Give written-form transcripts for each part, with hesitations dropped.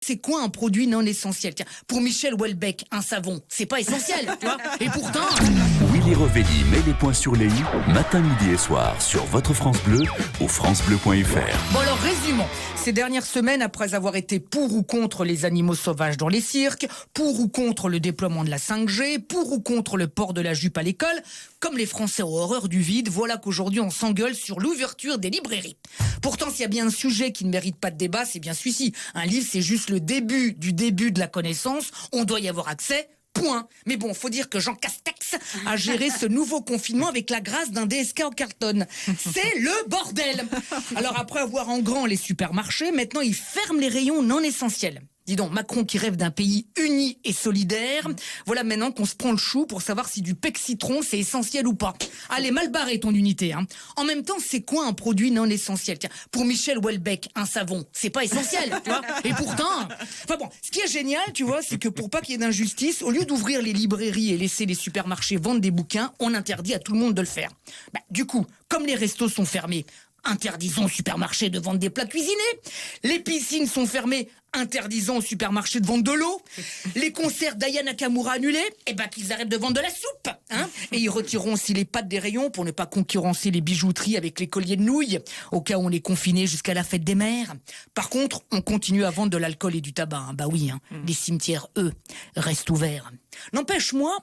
C'est quoi un produit non essentiel? Tiens, pour Michel Houellebecq, un savon, c'est pas essentiel, tu vois. Et pourtant... Willy Revelli met les points sur les i, matin, midi et soir, sur votre France Bleu ou francebleu.fr. Bon alors, résumons. Ces dernières semaines, après avoir été pour ou contre les animaux sauvages dans les cirques, pour ou contre le déploiement de la 5G, pour ou contre le port de la jupe à l'école, comme les Français ont horreur du vide, voilà qu'aujourd'hui on s'engueule sur l'ouverture des librairies. Pourtant, s'il y a bien un sujet qui ne mérite pas de débat, c'est bien celui-ci. Un livre, c'est juste le début du début de la connaissance. On doit y avoir accès. Point. Mais bon, faut dire que Jean Castex a géré ce nouveau confinement avec la grâce d'un DSK en carton. C'est le bordel. Alors après avoir en grand les supermarchés, maintenant ils ferment les rayons non essentiels. Dis donc, Macron qui rêve d'un pays uni et solidaire, voilà maintenant qu'on se prend le chou pour savoir si du pec citron c'est essentiel ou pas. Allez, mal barré ton unité, hein. En même temps, c'est quoi un produit non essentiel? Tiens, pour Michel Houellebecq, un savon, c'est pas essentiel, tu vois. Et pourtant, enfin bon, ce qui est génial, tu vois, c'est que pour pas qu'il y ait d'injustice, au lieu d'ouvrir les librairies et laisser les supermarchés vendre des bouquins, on interdit à tout le monde de le faire. Du coup, comme les restos sont fermés, interdisons aux supermarchés de vendre des plats cuisinés. Les piscines sont fermées, interdisons aux supermarchés de vendre de l'eau. Les concerts d'Aya Nakamura annulés, qu'ils arrêtent de vendre de la soupe, hein. Et ils retireront aussi les pâtes des rayons pour ne pas concurrencer les bijouteries avec les colliers de nouilles, au cas où on est confiné jusqu'à la fête des mères. Par contre, on continue à vendre de l'alcool et du tabac, hein. Bah oui, hein. Les cimetières, eux, restent ouverts. N'empêche, moi,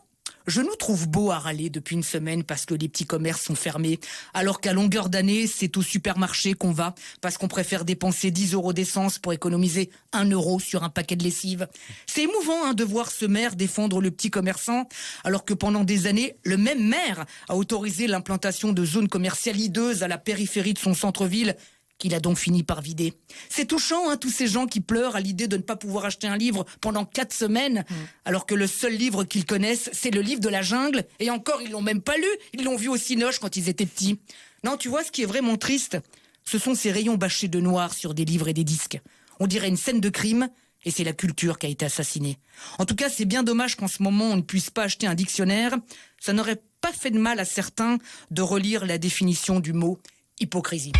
je nous trouve beaux à râler depuis une semaine parce que les petits commerces sont fermés, alors qu'à longueur d'année, c'est au supermarché qu'on va parce qu'on préfère dépenser 10 € d'essence pour économiser 1 € sur un paquet de lessive. C'est émouvant, hein, de voir ce maire défendre le petit commerçant, alors que pendant des années, le même maire a autorisé l'implantation de zones commerciales hideuses à la périphérie de son centre-ville, qu'il a donc fini par vider. C'est touchant, hein, tous ces gens qui pleurent à l'idée de ne pas pouvoir acheter un livre pendant 4 semaines, alors que le seul livre qu'ils connaissent, c'est le livre de la jungle, et encore, ils l'ont même pas lu, ils l'ont vu au Cinoche quand ils étaient petits. Non, tu vois, ce qui est vraiment triste, ce sont ces rayons bâchés de noir sur des livres et des disques. On dirait une scène de crime, et c'est la culture qui a été assassinée. En tout cas, c'est bien dommage qu'en ce moment, on ne puisse pas acheter un dictionnaire. Ça n'aurait pas fait de mal à certains de relire la définition du mot hypocrisie.